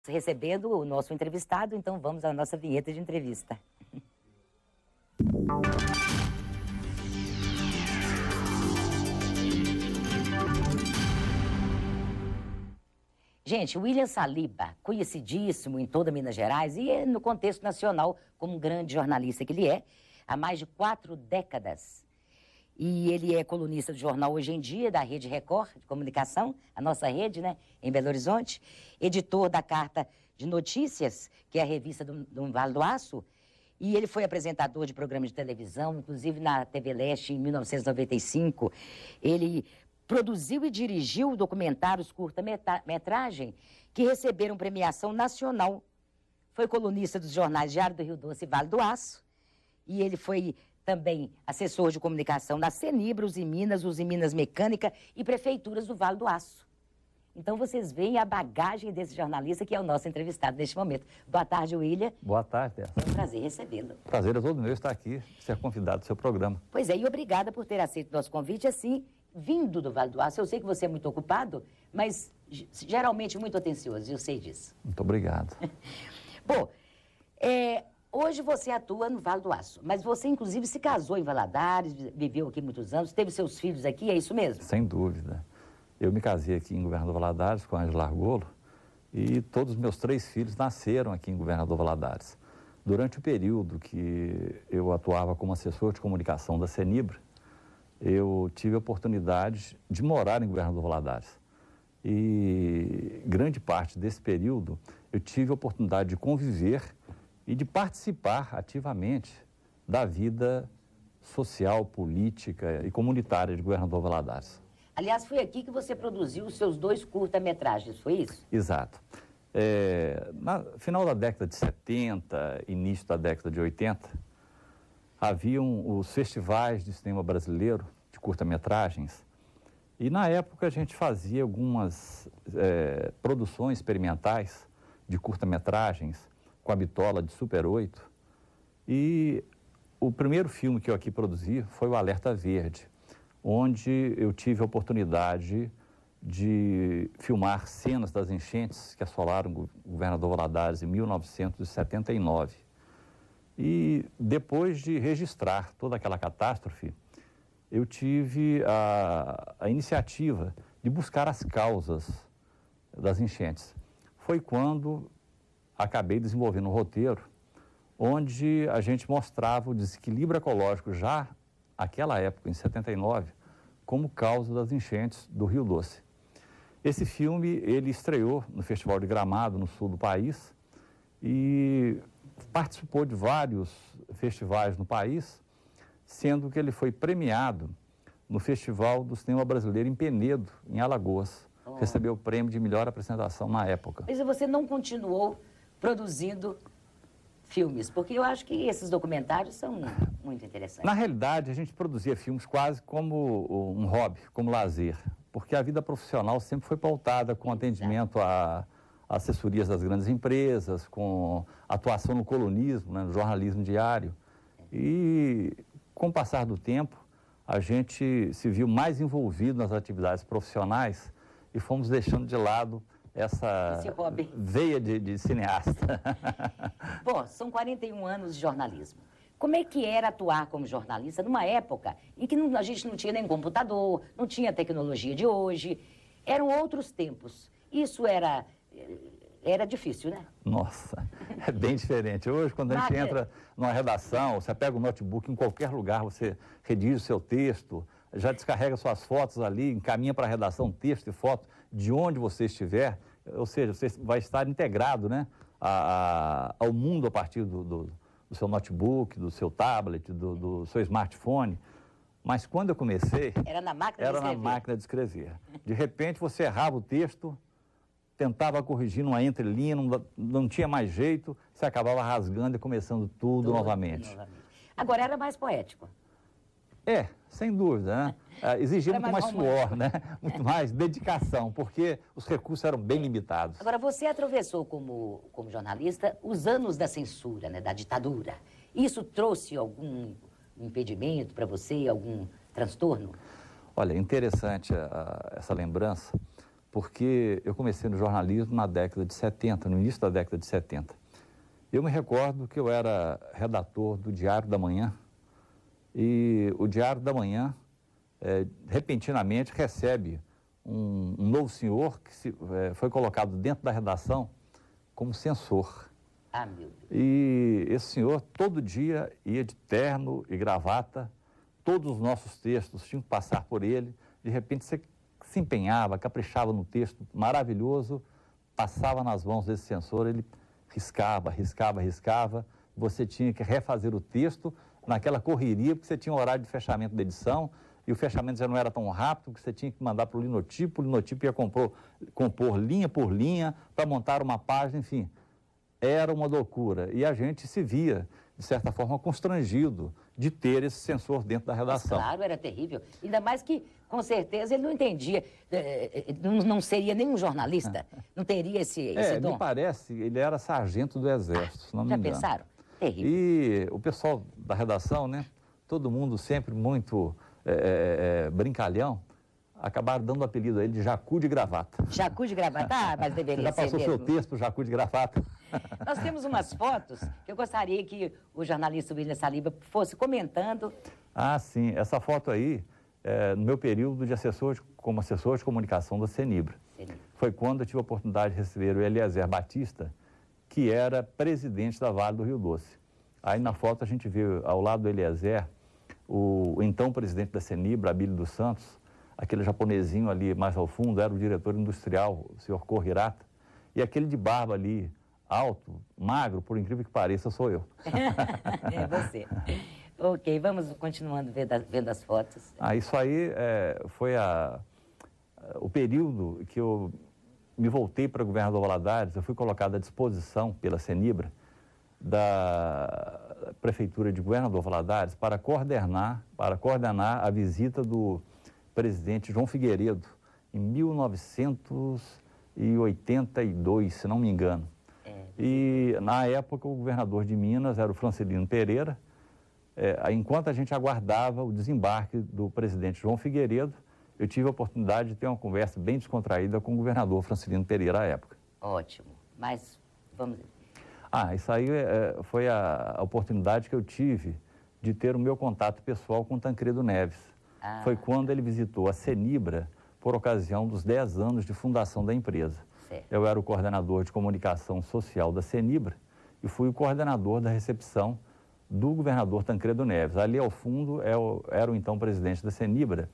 Recebendo o nosso entrevistado, então vamos à nossa vinheta de entrevista. Gente, William Saliba, conhecidíssimo em toda Minas Gerais e no contexto nacional como um grande jornalista que ele é, há mais de 4 décadas. E ele é colunista do jornal Hoje em Dia, da Rede Record de Comunicação, a nossa rede, né, em Belo Horizonte, editor da Carta de Notícias, que é a revista do Vale do Aço, e ele foi apresentador de programas de televisão, inclusive na TV Leste, em 1995. Ele produziu e dirigiu documentários curta-metragem que receberam premiação nacional. Foi colunista dos jornais Diário do Rio Doce e Vale do Aço, e ele foi também assessor de comunicação na Cenibra, Uzi Minas Mecânica e prefeituras do Vale do Aço. Então vocês veem a bagagem desse jornalista que é o nosso entrevistado neste momento. Boa tarde, William. Boa tarde. É um prazer recebê-lo. Prazer é todo meu estar aqui, ser convidado do seu programa. Pois é, e obrigada por ter aceito o nosso convite, assim, vindo do Vale do Aço. Eu sei que você é muito ocupado, mas geralmente muito atencioso, eu sei disso. Muito obrigado. Bom, hoje você atua no Vale do Aço, mas você, inclusive, se casou em Valadares, viveu aqui muitos anos, teve seus filhos aqui, é isso mesmo? Sem dúvida. Eu me casei aqui em Governador Valadares com a Ângela Argolo e todos os meus 3 filhos nasceram aqui em Governador Valadares. Durante o período que eu atuava como assessor de comunicação da Cenibra, eu tive a oportunidade de morar em Governador Valadares. E grande parte desse período eu tive a oportunidade de conviver e de participar ativamente da vida social, política e comunitária de Governador Valadares. Aliás, foi aqui que você produziu os seus 2 curta-metragens, foi isso? Exato. No final da década de 70, início da década de 80, haviam os festivais de cinema brasileiro de curta-metragens e na época a gente fazia algumas produções experimentais de curta-metragens com a bitola de Super 8 e o primeiro filme que eu aqui produzi foi o Alerta Verde, onde eu tive a oportunidade de filmar cenas das enchentes que assolaram o Governador Valadares em 1979. E depois de registrar toda aquela catástrofe, eu tive a iniciativa de buscar as causas das enchentes. Foi quando acabei desenvolvendo um roteiro onde a gente mostrava o desequilíbrio ecológico já naquela época, em 79, como causa das enchentes do Rio Doce. Esse filme, ele estreou no Festival de Gramado, no sul do país, e participou de vários festivais no país, sendo que ele foi premiado no Festival do Cinema Brasileiro em Penedo, em Alagoas. Recebeu o prêmio de melhor apresentação na época. Mas você não continuou produzindo filmes? Porque eu acho que esses documentários são muito interessantes. Na realidade, a gente produzia filmes quase como um hobby, como lazer, porque a vida profissional sempre foi pautada com atendimento a assessorias das grandes empresas, com atuação no colunismo, né, no jornalismo diário. E com o passar do tempo, a gente se viu mais envolvido nas atividades profissionais e fomos deixando de lado essa veia de cineasta. Bom, são 41 anos de jornalismo. Como é que era atuar como jornalista numa época em que a gente não tinha nem computador, não tinha a tecnologia de hoje, eram outros tempos. Isso era difícil, né? Nossa, é bem diferente. Hoje, quando a gente entra numa redação, você pega o notebook em qualquer lugar, você redige o seu texto, já descarrega suas fotos ali, encaminha para a redação texto e foto de onde você estiver, ou seja, você vai estar integrado, né, ao mundo a partir do seu notebook, do seu tablet, do seu smartphone. Mas quando eu comecei, era na máquina de escrever. De repente você errava o texto, tentava corrigir numa entrelinha, não tinha mais jeito, você acabava rasgando e começando tudo novamente. Agora era mais poético. Sem dúvida, né? Exigia muito mais suor, né? Muito mais dedicação, porque os recursos eram bem limitados. Agora, você atravessou como jornalista os anos da censura, né? Da ditadura. Isso trouxe algum impedimento para você, algum transtorno? Olha, interessante essa lembrança, porque eu comecei no jornalismo na década de 70, no início da década de 70. Eu me recordo que eu era redator do Diário da Manhã, e o Diário da Manhã, repentinamente, recebe um novo senhor que foi colocado dentro da redação como censor. Ah, meu Deus. E esse senhor, todo dia, ia de terno e gravata, todos os nossos textos tinham que passar por ele, de repente você se empenhava, caprichava no texto maravilhoso, passava nas mãos desse censor, ele riscava, você tinha que refazer o texto naquela correria, porque você tinha um horário de fechamento da edição, e o fechamento já não era tão rápido, que você tinha que mandar para o linotipo ia compor linha por linha, para montar uma página, enfim, era uma loucura. E a gente se via, de certa forma, constrangido de ter esse censor dentro da redação. Mas, claro, era terrível. Ainda mais que, com certeza, ele não entendia, não seria nenhum jornalista, não teria esse dom. Me parece, ele era sargento do Exército, se não me engano. Já pensaram? Terrível. E o pessoal da redação, né, todo mundo sempre muito brincalhão, acabaram dando o apelido a ele de Jacu de Gravata. Jacu de Gravata? Ah, mas deveria já ser passou mesmo. seu texto para o Jacu de Gravata? Nós temos umas fotos que eu gostaria que o jornalista William Saliba fosse comentando. Ah, sim. Essa foto aí, no meu período de como assessor de comunicação da Cenibra. Foi quando eu tive a oportunidade de receber o Eliezer Batista, que era presidente da Vale do Rio Doce. Aí na foto a gente vê ao lado do Eliezer o então presidente da Cenibra, Abílio dos Santos, aquele japonesinho ali mais ao fundo, era o diretor industrial, o senhor Kohirata, e aquele de barba ali, alto, magro, por incrível que pareça, sou eu. É você. Ok, vamos continuando vendo as fotos. Isso aí foi o período que eu me voltei para Governador Valadares. Eu fui colocado à disposição pela Cenibra da Prefeitura de Governador Valadares para coordenar a visita do presidente João Figueiredo em 1982, se não me engano. E, na época, o governador de Minas era o Francelino Pereira. Enquanto a gente aguardava o desembarque do presidente João Figueiredo, eu tive a oportunidade de ter uma conversa bem descontraída com o governador Francelino Pereira à época. Ótimo. Mas, vamos... Isso aí foi a oportunidade que eu tive de ter o meu contato pessoal com o Tancredo Neves. Foi quando ele visitou a Cenibra por ocasião dos 10 anos de fundação da empresa. Certo. Eu era o coordenador de comunicação social da Cenibra e fui o coordenador da recepção do governador Tancredo Neves. Ali ao fundo era o então presidente da Cenibra,